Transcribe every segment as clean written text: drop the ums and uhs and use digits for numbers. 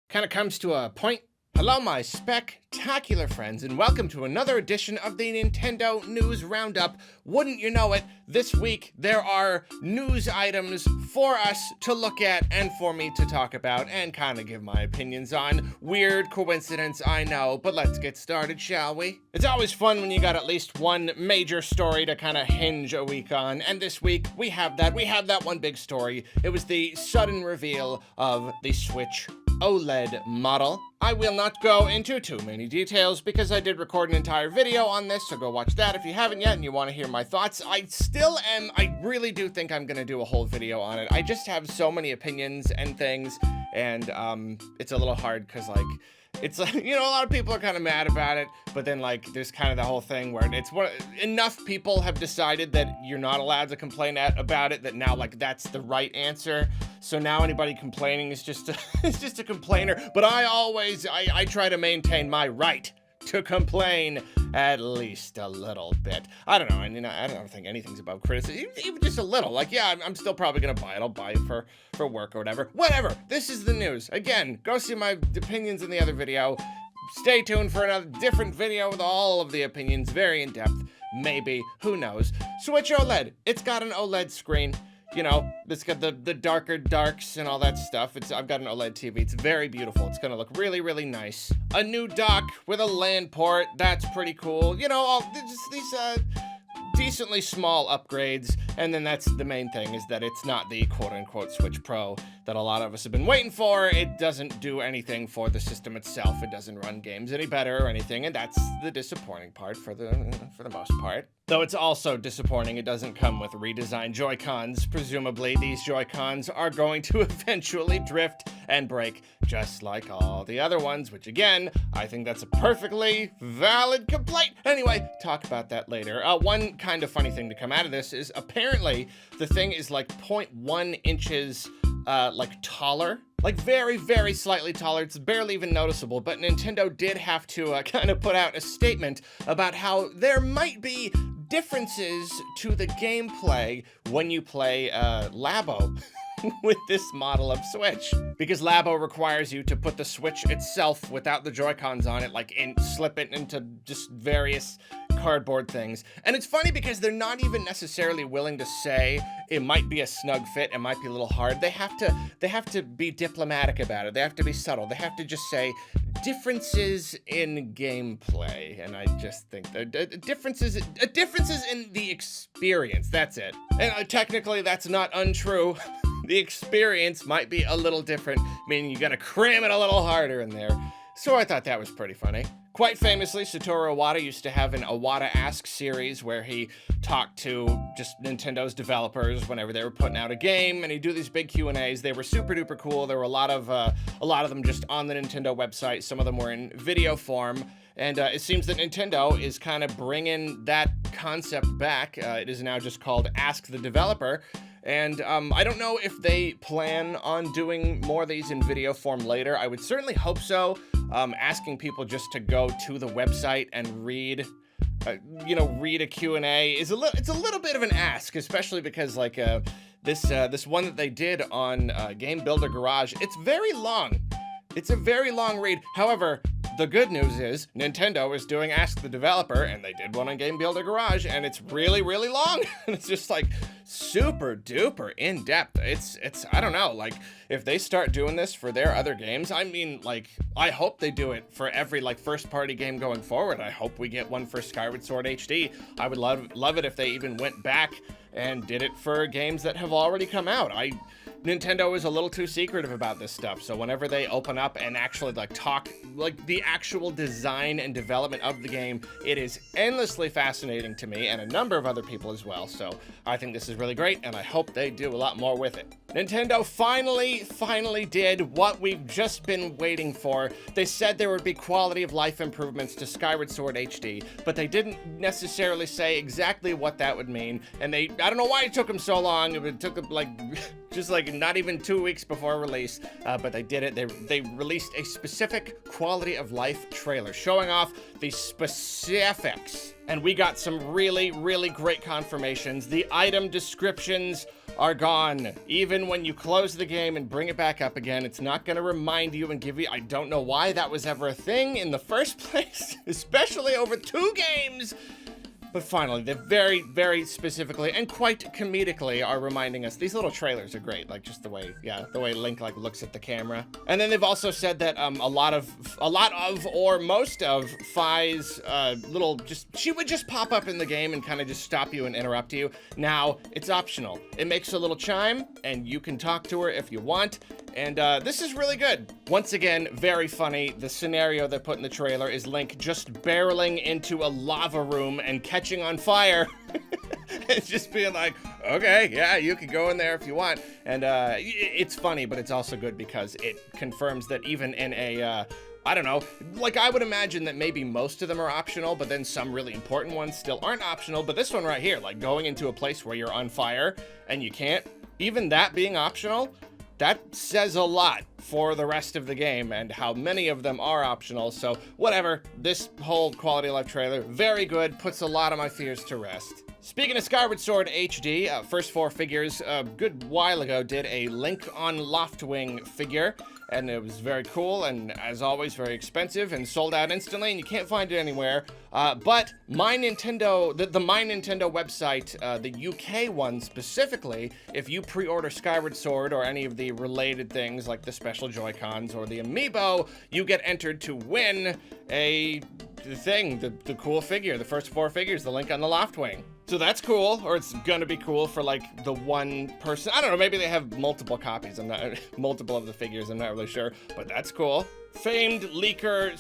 kind of comes to a point. Hello, my spectacular friends, and welcome to another edition of the Nintendo News Roundup. Wouldn't you know it, this week there are news items for us to look at and for me to talk about and kind of give my opinions on. Weird coincidence, I know, but let's get started, shall we? It's always fun when you got at least one major story to kind of hinge a week on, and this week we have that. We have that one big story. It was the sudden reveal of the Switch OLED model. I will not go into too many details because I did record an entire video on this, so go watch that if you haven't yet and you want to hear my thoughts. I really do think I'm gonna do a whole video on it. I just have so many opinions and things, and it's a little hard because, like, it's like, you know, a lot of people are kind of mad about it, but then, like, there's kind of the whole thing where it's what enough people have decided that you're not allowed to complain about it, that now, like, that's the right answer. So now anybody complaining is just a complainer. But I try to maintain my right to complain at least a little bit. I don't know, and you know, I don't think anything's above criticism, even just a little. Like, yeah, I'm still probably gonna buy it. I'll buy it for work or whatever. Whatever. This is the news. Again, go see my opinions in the other video. Stay tuned for another different video with all of the opinions, very in depth. Maybe, who knows? Switch OLED. It's got an OLED screen. You know, it's got the darker darks and all that stuff. I've got an OLED TV. It's very beautiful. It's gonna look really, really nice. A new dock with a LAN port. That's pretty cool. You know, these decently small upgrades. And then that's the main thing, is that it's not the quote-unquote Switch Pro that a lot of us have been waiting for. It doesn't do anything for the system itself. It doesn't run games any better or anything, and that's the disappointing part for the most part. Though it's also disappointing it doesn't come with redesigned Joy-Cons. Presumably, these Joy-Cons are going to eventually drift and break, just like all the other ones, which again, I think that's a perfectly valid complaint. Anyway, talk about that later. One kind of funny thing to come out of this is apparently the thing is like 0.1 inches like taller. Like very, very slightly taller. It's barely even noticeable, but Nintendo did have to kind of put out a statement about how there might be differences to the gameplay when you play Labo with this model of Switch. Because Labo requires you to put the Switch itself without the Joy-Cons on it, like slip it into just various cardboard things. And it's funny because they're not even necessarily willing to say it might be a snug fit, it might be a little hard. They have to be diplomatic about it. They have to be subtle. They have to just say differences in gameplay. And I just think differences in the experience. That's it. And technically that's not untrue. The experience might be a little different, meaning you gotta cram it a little harder in there. So I thought that was pretty funny. Quite famously, Satoru Iwata used to have an Iwata Ask series where he talked to just Nintendo's developers whenever they were putting out a game, and he'd do these big Q&As. They were super duper cool. There were a lot of them just on the Nintendo website. Some of them were in video form. And it seems that Nintendo is kind of bringing that concept back. It is now just called Ask the Developer. And I don't know if they plan on doing more of these in video form later. I would certainly hope so. Asking people just to go to the website and read a Q&A it's a little bit of an ask, especially because like this one that they did on Game Builder Garage, it's very long. It's a very long read. However, the good news is Nintendo is doing Ask the Developer, and they did one on Game Builder Garage, and it's really, really long. It's just like super duper in depth. It's I don't know, like if they start doing this for their other games, I mean, like I hope they do it for every like first party game going forward. I hope we get one for Skyward Sword HD. I would love it if they even went back and did it for games that have already come out. Nintendo is a little too secretive about this stuff, so whenever they open up and actually like talk like the actual design and development of the game, it is endlessly fascinating to me and a number of other people as well. So I think this is really great, and I hope they do a lot more with it. Nintendo finally did what we've just been waiting for. They said there would be quality of life improvements to Skyward Sword HD, but they didn't necessarily say exactly what that would mean. And I don't know why it took them so long. It took them like just like not even 2 weeks before release, but they did it. They released a specific quality of life trailer showing off the specifics. And we got some really, really great confirmations. The item descriptions are gone. Even when you close the game and bring it back up again, it's not gonna remind you and give you, I don't know why that was ever a thing in the first place, especially over 2 games. But finally, they very, very specifically and quite comedically are reminding us. These little trailers are great, like just the way Link like looks at the camera. And then they've also said that a lot of or most of Fi's she would just pop up in the game and kind of just stop you and interrupt you. Now it's optional. It makes a little chime, and you can talk to her if you want. And this is really good. Once again, very funny. The scenario they put in the trailer is Link just barreling into a lava room and catching on fire. It's just being like, okay, yeah, you can go in there if you want. And it's funny, but it's also good because it confirms that even in a, I don't know, like I would imagine that maybe most of them are optional, but then some really important ones still aren't optional. But this one right here, like going into a place where you're on fire and you can't, even that being optional, that says a lot for the rest of the game and how many of them are optional. So whatever, this whole quality of life trailer, very good, puts a lot of my fears to rest. Speaking of Skyward Sword HD, First 4 Figures a good while ago did a Link on Loftwing figure, and it was very cool and, as always, very expensive and sold out instantly, and you can't find it anywhere. But MyNintendo, the MyNintendo website, the UK one specifically, if you pre-order Skyward Sword or any of the related things like the special Joy-Cons or the Amiibo, you get entered to win the cool figure, the first 4 figures, the Link on the Loftwing. So that's cool, or it's gonna be cool for like the one person. I don't know, maybe they have multiple copies. Multiple of the figures, I'm not really sure, but that's cool. Famed leaker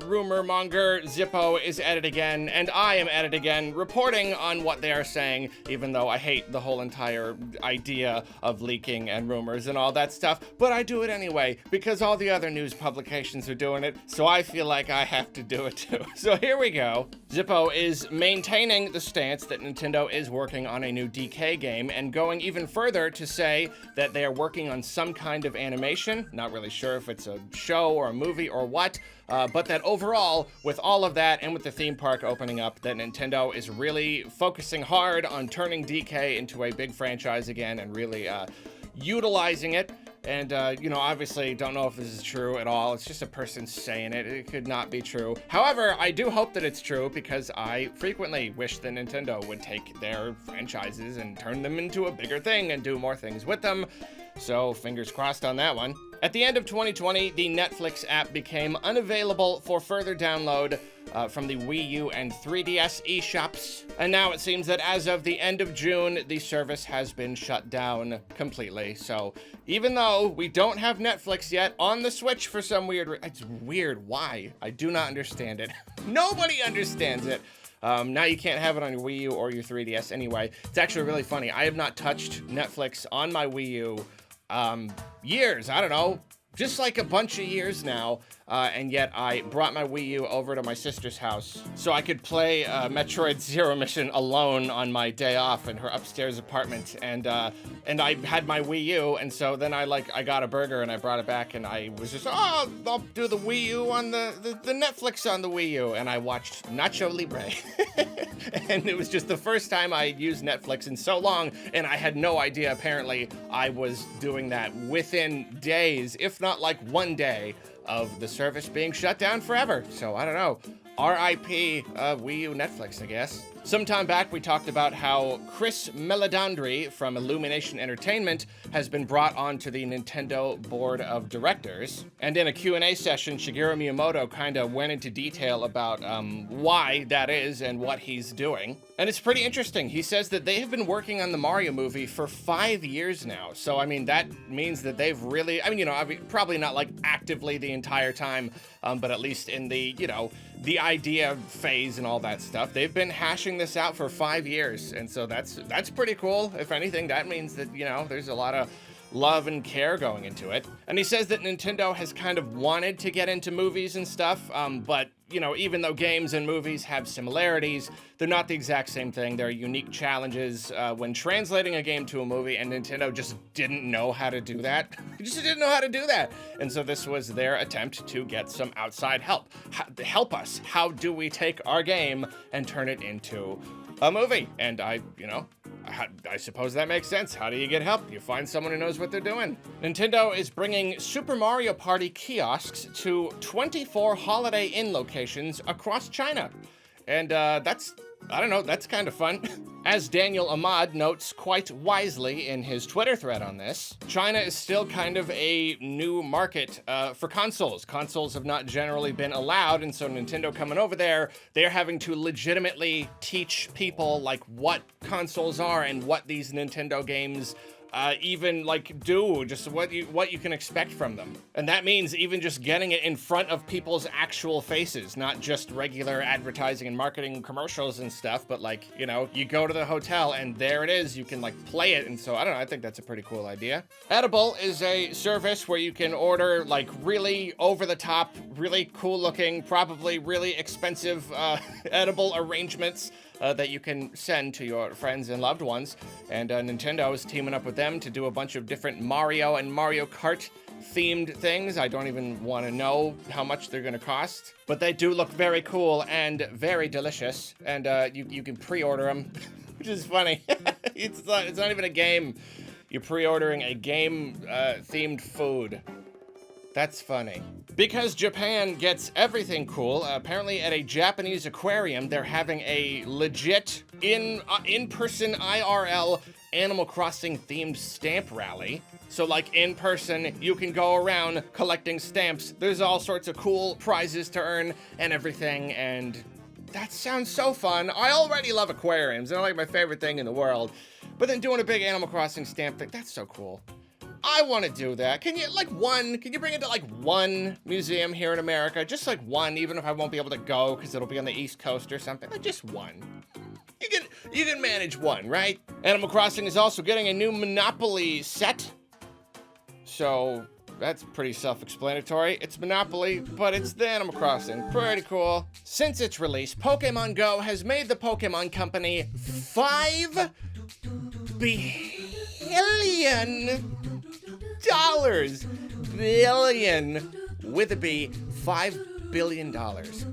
/ rumor monger Zippo is at it again, and I am at it again, reporting on what they are saying, even though I hate the whole entire idea of leaking and rumors and all that stuff, but I do it anyway, because all the other news publications are doing it, so I feel like I have to do it too. So here we go. Zippo is maintaining the stance that Nintendo is working on a new DK game, and going even further to say that they are working on some kind of animation, not really sure if it's a show or a movie or what, but that overall, with all of that and with the theme park opening up, that Nintendo is really focusing hard on turning DK into a big franchise again and really utilizing it. And, obviously don't know if this is true at all. It's just a person saying it. It could not be true. However, I do hope that it's true because I frequently wish that Nintendo would take their franchises and turn them into a bigger thing and do more things with them. So fingers crossed on that one. At the end of 2020, the Netflix app became unavailable for further download from the Wii U and 3DS eShops. And now it seems that as of the end of June, the service has been shut down completely. So even though we don't have Netflix yet on the Switch for some weird it's weird. Why? I do not understand it. Nobody understands it. Now you can't have it on your Wii U or your 3DS anyway. It's actually really funny. I have not touched Netflix on my Wii U years, I don't know, just like a bunch of years now, and yet I brought my Wii U over to my sister's house so I could play Metroid Zero Mission alone on my day off in her upstairs apartment, and I had my Wii U, and so then I got a burger and I brought it back, and I was just, I'll do the Wii U on the Netflix on the Wii U, and I watched Nacho Libre. And it was just the first time I used Netflix in so long, and I had no idea, apparently, I was doing that within days, if not like one day, of the service being shut down forever. So I don't know. RIP Wii U Netflix, I guess. Sometime back, we talked about how Chris Meledandri from Illumination Entertainment has been brought onto the Nintendo Board of Directors. And in a Q&A session, Shigeru Miyamoto kind of went into detail about why that is and what he's doing. And it's pretty interesting. He says that they have been working on the Mario movie for 5 years now. So, I mean, that means that they've really, probably not like actively the entire time, but at least in the, the idea phase and all that stuff. They've been hashing this out for 5 years. And so that's pretty cool. If anything, that means that, there's a lot of love and care going into it. And he says that Nintendo has kind of wanted to get into movies and stuff, but even though games and movies have similarities, they're not the exact same thing. There are unique challenges when translating a game to a movie, and Nintendo just didn't know how to do that. They just didn't know how to do that. And so this was their attempt to get some outside help. Help us. How do we take our game and turn it into a movie? And I I suppose that makes sense. How do you get help? You find someone who knows what they're doing. Nintendo is bringing Super Mario Party kiosks to 24 Holiday Inn locations across China. And that's kind of fun. As Daniel Ahmad notes quite wisely in his Twitter thread on this, China is still kind of a new market for consoles. Consoles have not generally been allowed, and so Nintendo coming over there, they're having to legitimately teach people like what consoles are and what these Nintendo games even like do, just what you can expect from them. And that means even just getting it in front of people's actual faces, not just regular advertising and marketing commercials and stuff, but like, you know, you go to the hotel and there it is, you can like play it. And so I don't know, I think that's a pretty cool idea. Edible is a service where you can order like really over the top, really cool looking, probably really expensive edible arrangements that you can send to your friends and loved ones. And Nintendo is teaming up with them to do a bunch of different Mario and Mario Kart themed things. I don't even want to know how much they're going to cost, but they do look very cool and very delicious. And you can pre-order them, which is funny. It's not even a game. You're pre-ordering a game themed food. That's funny. Because Japan gets everything cool, apparently at a Japanese aquarium, they're having a legit in-person IRL Animal Crossing themed stamp rally. So like in person, you can go around collecting stamps. There's all sorts of cool prizes to earn and everything, and that sounds so fun. I already love aquariums. They're like my favorite thing in the world. But then doing a big Animal Crossing stamp thing, that's so cool. I want to do that. Can you bring it to like one museum here in America? Just like one, even if I won't be able to go because it'll be on the East Coast or something. Like just one. You can manage one, right? Animal Crossing is also getting a new Monopoly set. So that's pretty self-explanatory. It's Monopoly, but it's the Animal Crossing. Pretty cool. Since its release, Pokémon GO has made the Pokémon Company $5 billion with a B, $5 billion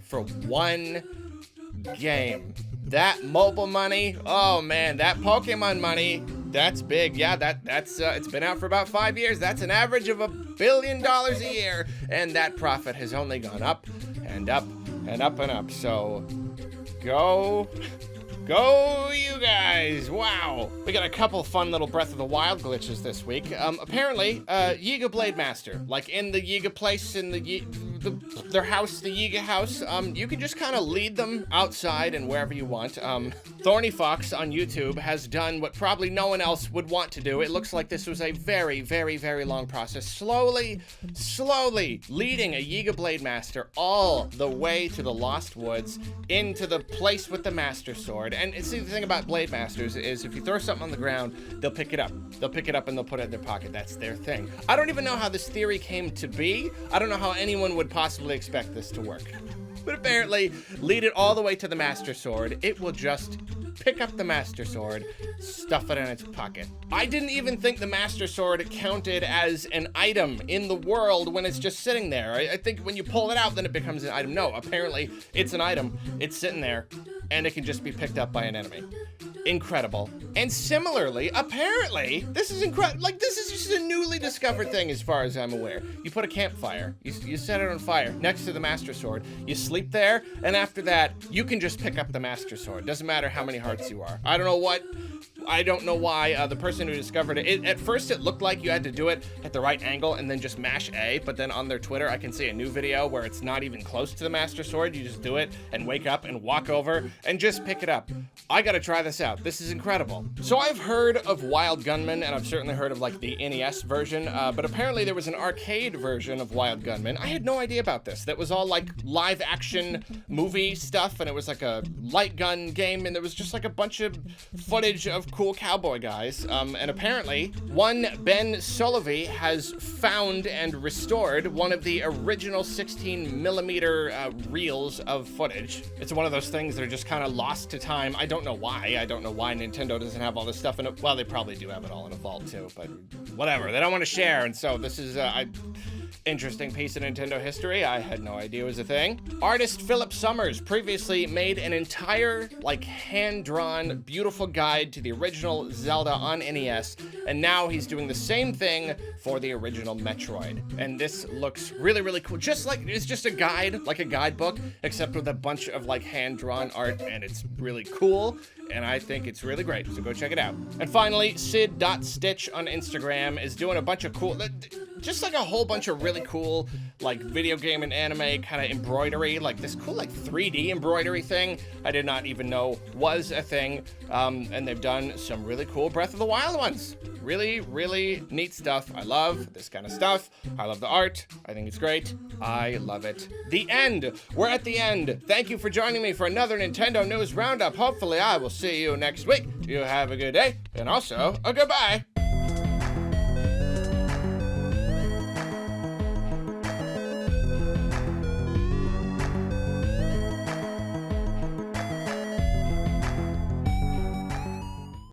for one game. That mobile money, oh man, that Pokemon money, that's big. Yeah, that's it's been out for about 5 years. That's an average of $1 billion a year, and that profit has only gone up and up and up and up. So go you guys. Wow. We got a couple fun little Breath of the Wild glitches this week. Apparently, Yiga Blade Master, like in the Yiga place, in their house, the Yiga house, you can just kind of lead them outside and wherever you want. Thorny Fox on YouTube has done what probably no one else would want to do. It looks like this was a very, very, very long process. Slowly leading a Yiga Blade Master all the way to the Lost Woods into the place with the Master Sword. And see, the thing about Blade Masters is if you throw something on the ground, they'll pick it up. They'll pick it up and they'll put it in their pocket. That's their thing. I don't even know how this theory came to be. I don't know how anyone would possibly expect this to work. But apparently, lead it all the way to the Master Sword. It will just pick up the Master Sword, stuff it in its pocket. I didn't even think the Master Sword counted as an item in the world when it's just sitting there. I think when you pull it out, then it becomes an item. No, apparently it's an item. It's sitting there, and it can just be picked up by an enemy. Incredible. And similarly, apparently, this is incredible. Like, this is just a newly discovered thing as far as I'm aware. You put a campfire, you set it on fire next to the Master Sword, you sleep there, and after that, you can just pick up the Master Sword. Doesn't matter how many hearts you are. I don't know why the person who discovered it, at first it looked like you had to do it at the right angle and then just mash A, but then on their Twitter, I can see a new video where it's not even close to the Master Sword. You just do it and wake up and walk over and just pick it up. I gotta try this out. This is incredible. So I've heard of Wild Gunman, and I've certainly heard of like the NES version, but apparently there was an arcade version of Wild Gunman. I had no idea about this. That was all like live action movie stuff, and it was like a light gun game, and there was just like a bunch of footage of cool cowboy guys. And apparently, one Ben Solovey has found and restored one of the original 16mm reels of footage. It's one of those things that are just kind of lost to time. I don't know why. I don't know why Nintendo doesn't have all this stuff in it. Well, they probably do have it all in a vault too, but whatever. They don't want to share, and so this is Interesting piece of Nintendo history I had no idea was a thing. Artist Philip Summers previously made an entire, like, hand-drawn, beautiful guide to the original Zelda on NES, and now he's doing the same thing for the original Metroid. And this looks really, really cool. Just like, it's just a guide, like a guidebook, except with a bunch of, like, hand-drawn art, and it's really cool, and I think it's really great, so go check it out. And finally, Sid.Stitch on Instagram is doing a bunch of cool, just like a whole bunch of really cool, like, video game and anime kind of embroidery, like this cool, like, 3D embroidery thing I did not even know was a thing, and they've done some really cool Breath of the Wild ones. Really, really neat stuff. I love this kind of stuff. I love the art. I think it's great. I love it. The end. We're at the end. Thank you for joining me for another Nintendo News Roundup. Hopefully I will see you next week. You have a good day, and also a goodbye.